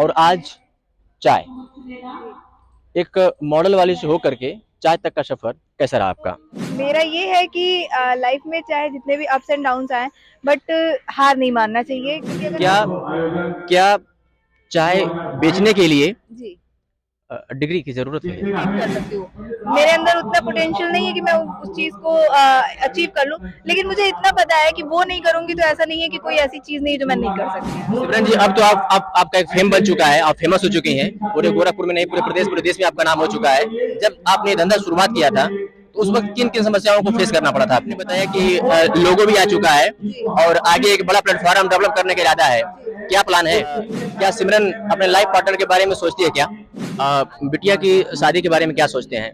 और आज चाय एक मॉडल वाली से होकर के चाय तक का सफर कैसा रहा आपका? मेरा ये है कि लाइफ में चाहे जितने भी अप्स एंड डाउन्स आए, बट हार नहीं मानना चाहिए, क्योंकि अगर क्या क्या चाय बेचने के लिए जी डिग्री की जरूरत है? अचीव कर सकती हूँ। मेरे अंदर उतना पोटेंशियल नहीं है कि मैं उस चीज को अचीव कर लूँ, लेकिन मुझे इतना पता है कि वो नहीं करूंगी तो ऐसा नहीं है कि कोई ऐसी चीज नहीं है जो मैं नहीं कर सकती। सिमरन जी, अब तो आप आपका एक फेम बन चुका है, आप फेमस हो चुकी हैं पूरे गोरखपुर में नहीं, पूरे देश में आपका नाम हो चुका है। जब आपने धंधा शुरुआत किया था तो उस वक्त किन किन समस्याओं को फेस करना पड़ा था? आपने बताया कि लोगो भी आ चुका है और आगे एक बड़ा प्लेटफॉर्म डेवलप करने का इरादा है। क्या प्लान है? क्या सिमरन अपने लाइफ पार्टनर के बारे में सोचती है क्या? बिटिया की शादी के बारे में क्या सोचते हैं?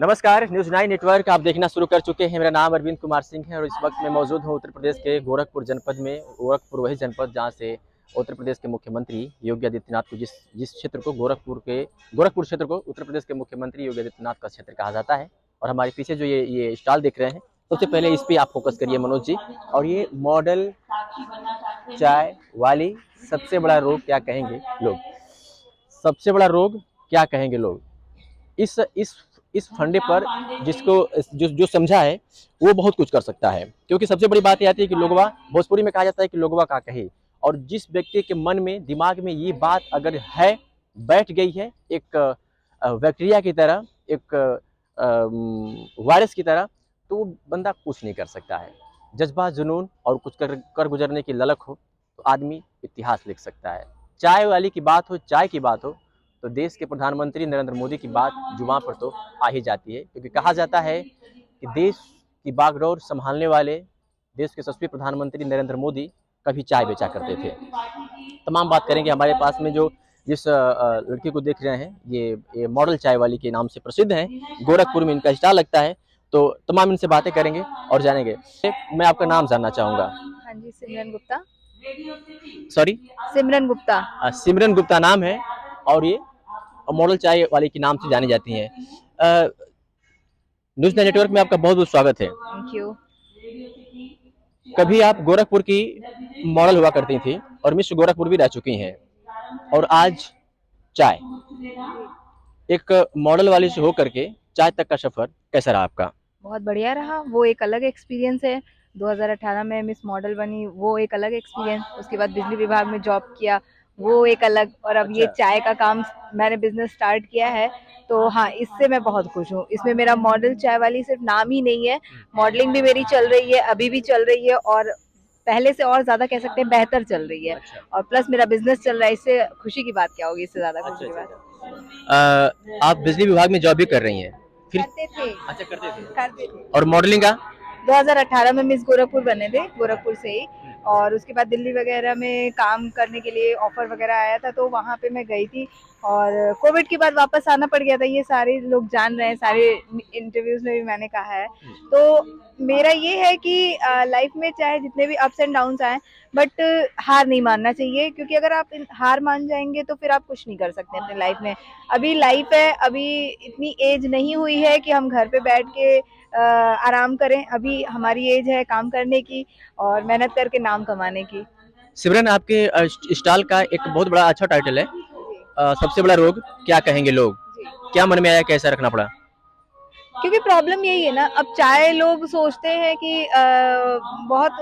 नमस्कार, न्यूज 9 नेटवर्क आप देखना शुरू कर चुके हैं। मेरा नाम अरविंद कुमार सिंह है और इस वक्त मैं मौजूद हूं उत्तर प्रदेश के गोरखपुर जनपद में। गोरखपुर वही जनपद जहां से उत्तर प्रदेश के मुख्यमंत्री योगी आदित्यनाथ को जिस जिस क्षेत्र को गोरखपुर क्षेत्र को उत्तर प्रदेश के मुख्यमंत्री योगी आदित्यनाथ का क्षेत्र कहा जाता है। और हमारे पीछे जो ये स्टॉल देख रहे हैं, सबसे पहले इस पे आप फोकस करिए मनोज जी। और ये मॉडल चाय वाली, सबसे बड़ा रोग क्या कहेंगे लोग? सबसे बड़ा रोग क्या कहेंगे लोग? इस फंडे पर जिसको जो समझा है वो बहुत कुछ कर सकता है, क्योंकि सबसे बड़ी बात ये आती है कि लोगवा, भोजपुरी में कहा जाता है कि लोगवा का कहे। और जिस व्यक्ति के मन में, दिमाग में ये बात अगर है, बैठ गई है एक बैक्टीरिया की तरह, एक वायरस की तरह, तो वो बंदा कुछ नहीं कर सकता है। जज्बा, जुनून और कुछ कर गुजरने की ललक हो तो आदमी इतिहास लिख सकता है। चाय वाली की बात हो, चाय की बात हो, तो देश के प्रधानमंत्री नरेंद्र मोदी की बात जुबान पर तो आ ही जाती है, क्योंकि कहा जाता है कि देश की बागडोर संभालने वाले देश के यशस्वी प्रधानमंत्री नरेंद्र मोदी कभी चाय बेचा करते थे। तमाम बात करेंगे। हमारे पास में जो जिस लड़की को देख रहे हैं, ये मॉडल चाय वाली के नाम से प्रसिद्ध है, गोरखपुर में इनका स्टॉल लगता है। तो तमाम इनसे बातें करेंगे और जानेंगे। मैं आपका नाम जानना चाहूंगा। हाँ जी, सिमरन गुप्ता। सॉरी? सिमरन गुप्ता। सिमरन गुप्ता नाम है और ये मॉडल चाय वाली के नाम से जानी जाती हैं। न्यूज नेटवर्क में आपका बहुत बहुत स्वागत है। Thank you. कभी आप गोरखपुर की मॉडल हुआ करती थी और मिस गोरखपुर भी रह चुकी हैं, और आज चाय एक मॉडल वाली से होकर के चाय तक का सफर कैसा रहा आपका? बहुत बढ़िया रहा, वो एक अलग एक्सपीरियंस है। 2018 में मिस मॉडल बनी, वो एक अलग एक्सपीरियंस। उसके बाद बिजली विभाग में जॉब किया, वो एक अलग। और अब ये चाय का काम मैंने बिजनेस स्टार्ट किया है, तो हाँ, इससे मैं बहुत खुश हूँ। इसमें मेरा मॉडल चाय वाली सिर्फ नाम ही नहीं है, मॉडलिंग भी मेरी चल रही है, अभी भी चल रही है, और पहले से और ज्यादा कह सकते हैं बेहतर चल रही है। और प्लस मेरा बिजनेस चल रहा है, इससे खुशी की बात क्या होगी, इससे ज्यादा खुशी की बात। आप बिजली विभाग में जॉब भी कर रही हैं? फिर करते थे। अच्छा, करते थे। और मॉडलिंग का? 2018 में मिस गोरखपुर बने थे, गोरखपुर से ही। और उसके बाद दिल्ली वगैरह में काम करने के लिए ऑफर वगैरह आया था, तो वहाँ पे मैं गई थी। और कोविड के बाद वापस आना पड़ गया था, ये सारे लोग जान रहे हैं, सारे इंटरव्यूज में भी मैंने कहा है। तो मेरा ये है कि लाइफ में चाहे जितने भी अप्स एंड डाउन्स आए, बट हार नहीं मानना चाहिए, क्योंकि अगर आप हार मान जाएंगे तो फिर आप कुछ नहीं कर सकते अपने लाइफ में। अभी लाइफ है, अभी इतनी एज नहीं हुई है कि हम घर पे बैठ के आराम करें। अभी हमारी एज है काम करने की और मेहनत करके नाम कमाने की। सिमरन, आपके स्टॉल का एक बहुत बड़ा अच्छा टाइटल है, सबसे बड़ा रोग क्या कहेंगे लोग। जी। क्या मन में आया, कैसा रखना पड़ा? क्योंकि प्रॉब्लम यही है ना, अब चाय लोग सोचते हैं कि बहुत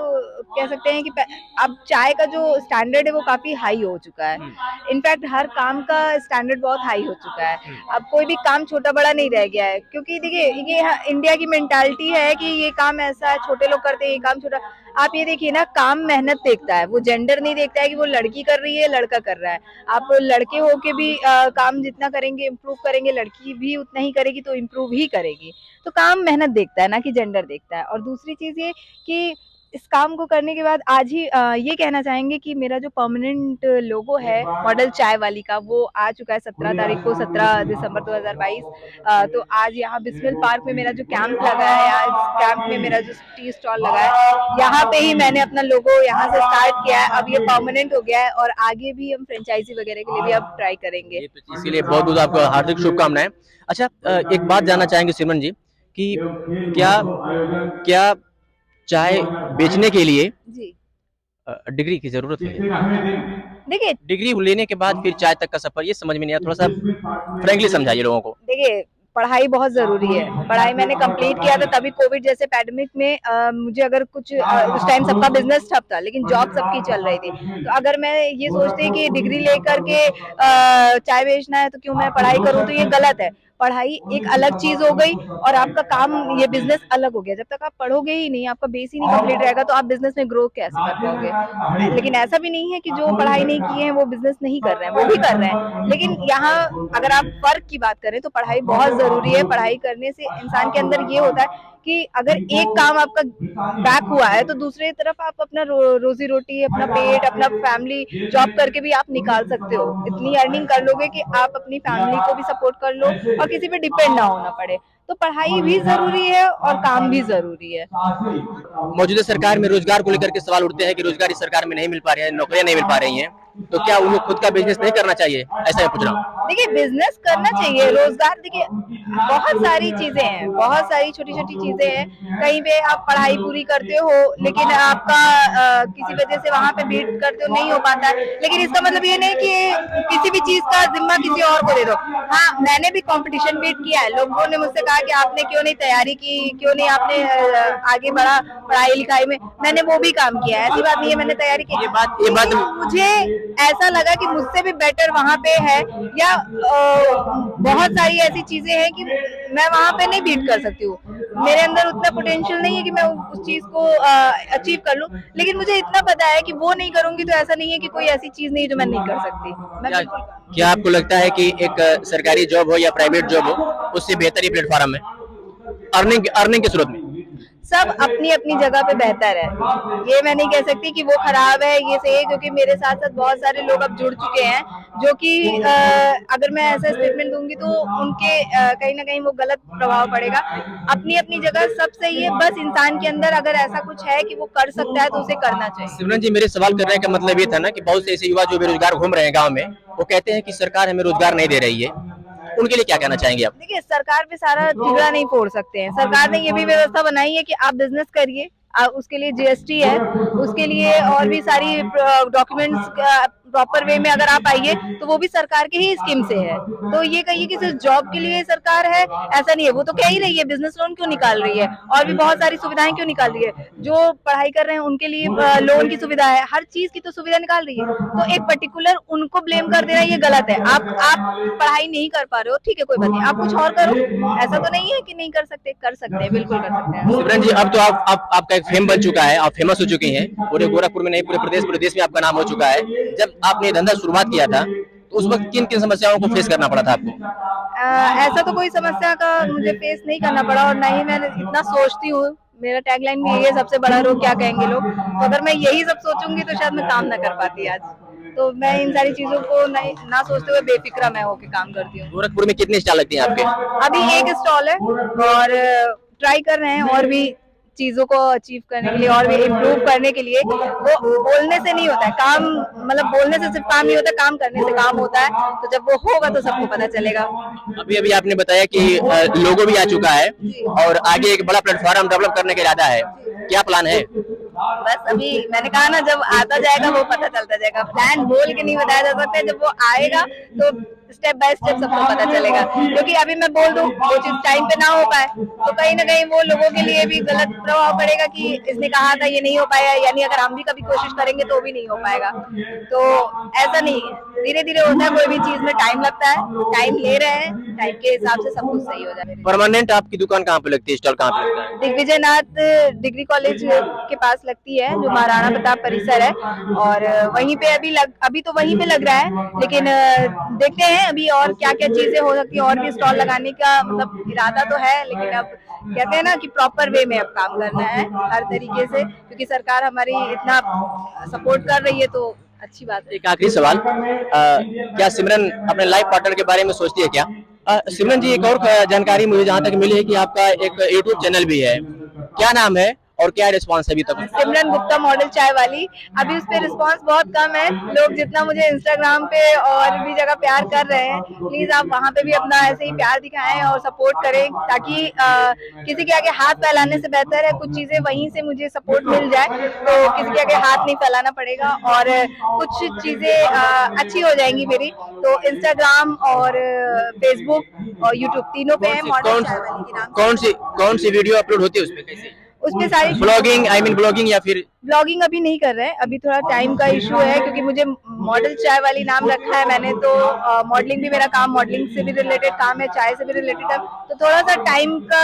कह सकते हैं कि अब चाय का जो स्टैंडर्ड है वो काफी हाई हो चुका है। इनफैक्ट हर काम का स्टैंडर्ड बहुत हाई हो चुका है। अब कोई भी काम छोटा बड़ा नहीं रह गया है, क्योंकि देखिए ये इंडिया की मेंटालिटी है कि ये काम ऐसा है, छोटे लोग करते हैं, ये काम छोटा। आप ये देखिए ना, काम मेहनत देखता है, वो जेंडर नहीं देखता है कि वो लड़की कर रही है लड़का कर रहा है। आप लड़के होके भी काम जितना करेंगे, इम्प्रूव करेंगे, लड़की भी उतना ही करेगी तो इम्प्रूव ही करेगी। तो काम मेहनत देखता है, ना कि जेंडर देखता है। और दूसरी चीज ये कि इस काम को करने के बाद आज ही ये कहना चाहेंगे कि मेरा जो परमानेंट लोगो है मॉडल चाय वाली का, वो आ चुका है 17 तारीख को, 17 दिसंबर 2022। तो आज यहाँ बिस्मिल पार्क में मेरा जो कैंप लगा है, या इस कैंप में मेरा जो टी स्टॉल लगा है, यहाँ पे ही मैंने अपना लोगो यहाँ से स्टार्ट किया है। अब ये परमानेंट हो गया है और आगे भी हम फ्रेंचाइजी वगैरह के लिए भी अब ट्राई करेंगे। इसके लिए बहुत बहुत आपको हार्दिक शुभकामनाएं। अच्छा, एक बात जानना चाहेंगे सिमरन जी कि क्या क्या चाय बेचने के लिए जी डिग्री की जरूरत है? देखिए डिग्री लेने के बाद फिर चाय तक का सफर, ये समझ में नहीं आया, थोड़ा सा फ्रेंकली समझाइए लोगों को। देखिए पढ़ाई बहुत जरूरी है। पढ़ाई मैंने कंप्लीट किया था तभी कोविड जैसे पैंडेमिक में मुझे अगर कुछ उस टाइम सबका बिजनेस ठप था लेकिन जॉब सबकी चल रही थी। तो अगर मैं ये सोचती कि डिग्री लेकर के चाय बेचना है तो क्यों मैं पढ़ाई करूं, तो ये गलत है। पढ़ाई एक अलग चीज हो गई और आपका काम ये बिजनेस अलग हो गया। जब तक आप पढ़ोगे ही नहीं, आपका बेस ही नहीं कंप्लीट रहेगा तो आप बिजनेस में ग्रो कैसे कर पाओगे। लेकिन ऐसा भी नहीं है कि जो पढ़ाई नहीं की है वो बिजनेस नहीं कर रहे हैं, वो भी कर रहे हैं। लेकिन यहाँ अगर आप फर्क की बात करें तो पढ़ाई बहुत जरूरी है। पढ़ाई करने से इंसान के अंदर ये होता है कि अगर एक काम आपका बैक हुआ है तो दूसरी तरफ आप अपना रोजी रोटी, अपना पेट, अपना फैमिली जॉब करके भी आप निकाल सकते हो। इतनी अर्निंग कर लोगे कि आप अपनी फैमिली को भी सपोर्ट कर लो और किसी पे डिपेंड ना होना पड़े। तो पढ़ाई भी जरूरी है और काम भी जरूरी है। मौजूदा सरकार में रोजगार को लेकर के सवाल उठते हैं कि रोजगार इस सरकार में नहीं मिल पा रही है, नौकरियां नहीं मिल पा रही हैं, तो क्या उन्हें खुद का बिजनेस नहीं करना चाहिए, ऐसा मैं पूछ रहा हूँ। देखिए बिजनेस करना चाहिए, रोजगार, देखिए बहुत सारी चीजें हैं, बहुत सारी छोटी छोटी चीजें हैं। कहीं पे आप पढ़ाई पूरी करते हो लेकिन आपका किसी वजह से वहां पे बीट करते हो, नहीं हो पाता है, लेकिन इसका मतलब ये नहीं कि किसी भी चीज का जिम्मा किसी और को दे दो। हाँ, मैंने भी कंपटीशन बीट किया है। लोगों ने मुझसे कहा कि आपने क्यों नहीं तैयारी की, क्यों नहीं आपने आगे बढ़ा पढ़ाई लिखाई में। मैंने वो भी काम किया है, ऐसी बात नहीं है मैंने तैयारी की। ये बात मुझे ऐसा लगा कि मुझसे भी बेटर वहाँ पे है, या बहुत सारी ऐसी चीजें हैं कि मैं वहाँ पे नहीं बीट कर सकती हूँ। मेरे अंदर उतना पोटेंशियल नहीं है कि मैं उस चीज को अचीव कर लूँ, लेकिन मुझे इतना पता है कि वो नहीं करूंगी तो ऐसा नहीं है कि कोई ऐसी चीज नहीं जो मैं नहीं कर सकती। मैं क्या आपको लगता है कि एक सरकारी जॉब हो या प्राइवेट जॉब हो, उससे बेहतर ही प्लेटफॉर्म है अर्निंग के स्रोत में? सब अपनी अपनी जगह पे बेहतर है। ये मैं नहीं कह सकती कि वो खराब है, ये सही है, क्योंकि मेरे साथ साथ बहुत सारे लोग अब जुड़ चुके हैं जो कि अगर मैं ऐसा स्टेटमेंट दूंगी तो उनके कहीं ना कहीं वो गलत प्रभाव पड़ेगा। अपनी अपनी जगह सब सही है, बस इंसान के अंदर अगर ऐसा कुछ है कि वो कर सकता है तो उसे करना चाहिए। सिमरन जी, मेरे सवाल करने का मतलब ये था ना कि बहुत से ऐसे युवा जो बेरोजगार घूम रहे हैं गाँव में, वो कहते हैं कि सरकार हमें रोजगार नहीं दे रही है, उनके लिए क्या कहना चाहेंगे आप? देखिए सरकार पे सारा ठिकरा नहीं फोड़ सकते हैं। सरकार ने ये भी व्यवस्था बनाई है कि आप बिजनेस करिए, उसके लिए जीएसटी है, उसके लिए और भी सारी डॉक्यूमेंट्स प्रॉपर वे में अगर आप आइए तो वो भी सरकार के ही स्कीम से है। तो ये कहिए कि सिर्फ जॉब के लिए सरकार है, ऐसा नहीं है। वो तो कह ही रही है बिजनेस लोन क्यों निकाल रही है और भी बहुत सारी सुविधाएं क्यों निकाल रही है। जो पढ़ाई कर रहे हैं उनके लिए लोन की सुविधा है, हर चीज की तो सुविधा निकाल रही है। तो एक पर्टिकुलर उनको ब्लेम कर देना ये गलत है। आप पढ़ाई नहीं कर पा रहे हो, ठीक है, कोई बात नहीं, आप कुछ और करो। ऐसा तो नहीं है कि नहीं कर सकते, कर सकते हैं, बिल्कुल कर सकते हैं। सिमरन जी, अब तो आपका एक फेम बन चुका है, आप फेमस हो चुकी हैं, पूरे गोरखपुर में नहीं पूरे देश में आपका नाम हो चुका है। जब आपने धंधा शुरुआत किया था तो उस वक्त किन किन समस्याओं को फेस करना पड़ा था आपको? ऐसा तो कोई समस्या का मुझे फेस नहीं करना पड़ा और ना ही मैं इतना सोचती हूँ। मेरा टैगलाइन भी यही है, सबसे बड़ा रोग क्या कहेंगे लोग। तो अगर मैं यही सब सोचूंगी तो शायद मैं काम ना कर पाती आज। तो मैं इन सारी चीजों को ना सोचते हुए बेफिक्रा मैं होके काम करती हूँ। गोरखपुर में कितने स्टॉल लगते हैं आपके? अभी एक स्टॉल है और ट्राई कर रहे हैं और भी चीजों को अचीव करने के लिए और भी इम्प्रूव करने के लिए। वो बोलने से नहीं होता है काम, मतलब बोलने से सिर्फ काम नहीं होता, काम करने से काम होता है। तो जब वो होगा तो सबको पता चलेगा। अभी आपने बताया कि लोगो भी आ चुका है और आगे एक बड़ा प्लेटफॉर्म डेवलप करने का इरादा है, क्या प्लान है? बस अभी मैंने कहा ना, जब आता जाएगा वो पता चलता जाएगा। प्लान बोल के नहीं बताया जा सकता है, जब वो आएगा तो स्टेप बाय स्टेप सबको पता चलेगा। क्योंकि अभी मैं बोल दूं वो चीज टाइम पे ना हो पाए तो कहीं ना कहीं वो लोगों के लिए भी गलत प्रभाव पड़ेगा कि इसने कहा था ये नहीं हो पाया, यानी अगर हम भी कभी कोशिश करेंगे तो भी नहीं हो पाएगा। तो ऐसा नहीं है, धीरे धीरे होता है, कोई भी चीज में टाइम लगता है, टाइम ले रहे हैं, टाइम के हिसाब से सब कुछ सही हो जाए। परमानेंट आपकी दुकान कहाँ पे लगती है, स्टॉल कहाँ पे लगता है? दिग्विजयनाथ डिग्री कॉलेज के पास लगती है, जो महाराणा प्रताप परिसर है, और वहीं पे अभी तो वहीं पे लग रहा है। लेकिन देखते हैं अभी और क्या क्या चीजें हो सकती है। और भी स्टॉल लगाने का मतलब इरादा तो है, लेकिन अब कहते हैं ना कि प्रॉपर वे में अब काम करना है हर तरीके से, क्योंकि सरकार हमारी इतना सपोर्ट कर रही है तो अच्छी बात है। एक आखिरी सवाल, क्या सिमरन अपने लाइफ पार्टनर के बारे में सोचती है क्या? सिमरन जी, एक और जानकारी मुझे जहाँ तक मिली है कि आपका एक यूट्यूब चैनल भी है, क्या नाम है और क्या रिस्पांस है अभी तक? सिमरन गुप्ता मॉडल चाय वाली, अभी उस पे रिस्पांस बहुत कम है। लोग जितना मुझे इंस्टाग्राम पे और भी जगह प्यार कर रहे हैं, प्लीज आप वहाँ पे भी अपना ऐसे ही प्यार दिखाएं और सपोर्ट करें, ताकि किसी के आगे हाथ फैलाने से बेहतर है कुछ चीजें वहीं से मुझे सपोर्ट मिल जाए, तो किसी के आगे हाथ नहीं फैलाना पड़ेगा और कुछ चीजें अच्छी हो जाएंगी मेरी। तो इंस्टाग्राम और फेसबुक और यूट्यूब तीनों पे है मॉडल चाय वाली के नाम से। कौन सी वीडियो अपलोड होती है उसमें? कैसे उसमें सारी ब्लॉगिंग या फिर ब्लॉगिंग अभी नहीं कर रहे हैं, अभी थोड़ा टाइम का इशू है, क्योंकि मुझे मॉडल चाय वाली नाम रखा है मैंने, तो मॉडलिंग भी मेरा काम, मॉडलिंग से भी रिलेटेड काम है, चाय से भी रिलेटेड है, तो थोड़ा सा टाइम का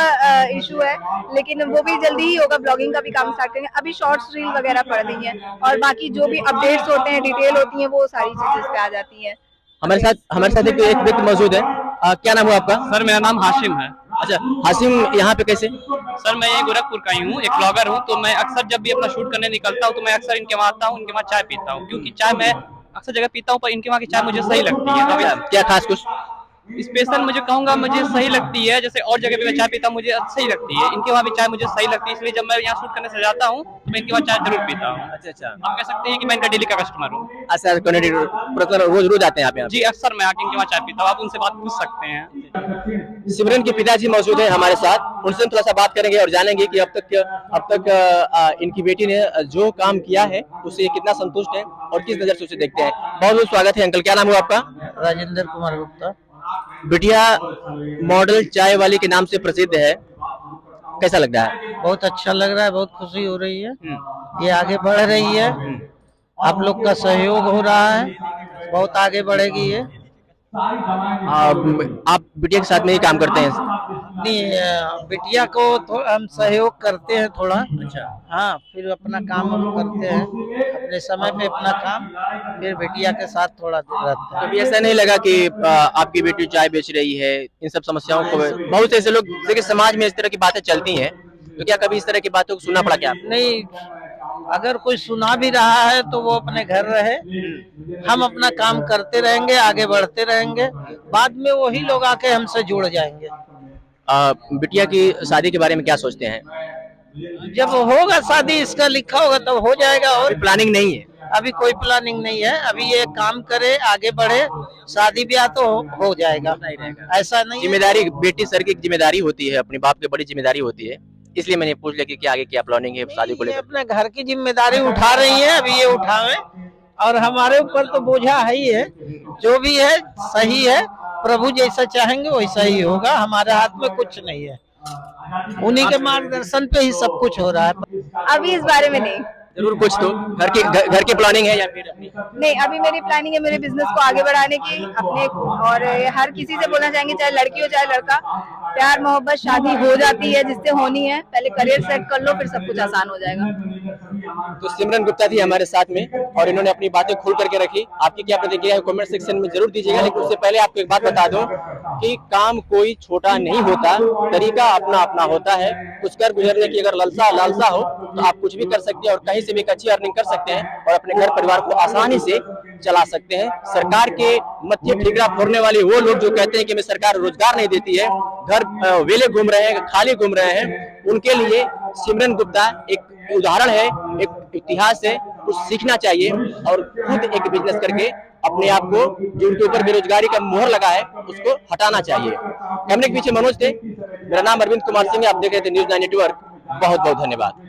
इशू है, लेकिन वो भी जल्दी ही होगा। ब्लॉगिंग का भी काम स्टार्ट करेंगे, अभी शॉर्ट्स रील वगैरह पड़ रही है और बाकी जो भी अपडेट्स होते हैं, डिटेल होती है, वो सारी चीजें इस पे आ जाती है। हमारे साथ एक व्यक्ति मौजूद है। क्या नाम है आपका? सर मेरा नाम हाशिम है। अच्छा हाशिम, यहाँ पे कैसे? सर मैं ये गोरखपुर का ही हूँ, एक ब्लॉगर हूँ, तो मैं अक्सर जब भी अपना शूट करने निकलता हूँ तो मैं अक्सर इनके वहाँ आता हूँ, इनके वहाँ चाय पीता हूँ, क्योंकि चाय मैं अक्सर जगह पीता हूँ पर इनके वहाँ की चाय मुझे सही लगती है। क्या खास कुछ स्पेशल मुझे कहूँगा मुझे सही लगती है, जैसे और जगह पे मैं चाय पीता हूँ मुझे सही लगती है, इनके वहाँ भी चाय मुझे सही लगती है, इसलिए जब मैं यहाँ शूट करने से जाता हूँ तो मैं इनके वहाँ चाय जरूर पीता हूँ। अच्छा आप कह सकते हैं कि मैं इनका डेली का कस्टमर हूँ। अच्छा, रोज आते हैं यहाँ पे? जी अक्सर मैं आके इनके वहाँ चाय पीता हूँ, आप उनसे बात पूछ सकते हैं। सिमरन के पिताजी मौजूद है हमारे साथ, उनसे हम थोड़ा सा बात करेंगे और जानेंगे कि अब तक इनकी बेटी ने जो काम किया है उससे कितना संतुष्ट है और किस नजर से उसे देखते हैं। बहुत बहुत स्वागत है अंकल, क्या नाम है आपका? राजेंद्र कुमार गुप्ता। बिटिया मॉडल चाय वाली के नाम से प्रसिद्ध है, कैसा लग रहा है? बहुत अच्छा लग रहा है, बहुत खुशी हो रही है, ये आगे बढ़ रही है, आप लोग का सहयोग हो रहा है, बहुत आगे बढ़ेगी ये। आप बिटिया के साथ में ही काम करते हैं? नहीं, बिटिया को हम सहयोग करते हैं थोड़ा। अच्छा। हाँ, फिर अपना काम हम करते हैं अपने समय पे अपना काम, फिर बिटिया के साथ थोड़ा रहते हैं। कभी ऐसा नहीं लगा कि आपकी बेटी चाय बेच रही है, इन सब समस्याओं को? बहुत से ऐसे लोग देखिए समाज में इस तरह की बातें चलती हैं, तो क्या कभी इस तरह की बातों को सुनना पड़ा क्या? नहीं, अगर कोई सुना भी रहा है तो वो अपने घर रहे, हम अपना काम करते रहेंगे, आगे बढ़ते रहेंगे, बाद में वही लोग आके हमसे जुड़ जाएंगे। बिटिया की शादी के बारे में क्या सोचते हैं? जब होगा शादी, इसका लिखा होगा तब हो जाएगा, और प्लानिंग नहीं है? अभी कोई प्लानिंग नहीं है, अभी ये काम करे, आगे बढ़े, शादी ब्याह तो हो जाएगा, ऐसा नहीं। जिम्मेदारी बेटी सर की जिम्मेदारी होती है, अपने बाप की बड़ी जिम्मेदारी होती है, इसलिए मैंने पूछ लिया कि आगे क्या प्लानिंग है शादी को लेकर। अपने घर की जिम्मेदारी उठा रही है, अभी ये उठावे, और हमारे ऊपर तो बोझा है ही है, जो भी है सही है, प्रभु जैसा चाहेंगे वैसा ही होगा, हमारे हाथ में कुछ नहीं है, उन्हीं के मार्गदर्शन पे ही सब कुछ हो रहा है। अभी इस बारे में नहीं, जरूर कुछ तो घर की प्लानिंग है या फिर अपनी? नहीं, अभी मेरी प्लानिंग है मेरे बिजनेस को आगे बढ़ाने की अपने, और हर किसी से बोलना चाहेंगे, चाहे लड़की हो चाहे लड़का, प्यार मोहब्बत शादी हो जाती है जिससे होनी है, पहले करियर सेट कर लो, फिर सब कुछ आसान हो जाएगा। तो सिमरन गुप्ता थी हमारे साथ में और इन्होंने अपनी बातें खोल करके रखी। आपकी क्या प्रतिक्रिया है कमेंट सेक्शन में जरूर दीजिएगा, लेकिन उससे पहले आपको एक बात बता दूं कि काम कोई छोटा नहीं होता, तरीका अपना अपना होता है। कुछ कर गुजरने की अगर लालसा हो तो आप कुछ भी कर सकते हैं और कहीं से भी एक अच्छी अर्निंग कर सकते हैं और अपने घर परिवार को आसानी से चला सकते हैं। सरकार के मत्थे ठिकरा फोड़ने वाले वो लोग जो कहते हैं कि हमें सरकार रोजगार नहीं देती है, घर वेले घूम रहे हैं, खाली घूम रहे हैं, उनके लिए सिमरन गुप्ता एक उदाहरण है, एक इतिहास है, कुछ सीखना चाहिए और खुद एक बिजनेस करके अपने आप को जो उनके ऊपर बेरोजगारी का मोहर लगा है उसको हटाना चाहिए। कैमरे के पीछे मनोज थे, मेरा नाम अरविंद कुमार सिंह है, आप देख रहे थे न्यूज़ 9 नेटवर्क। बहुत बहुत धन्यवाद।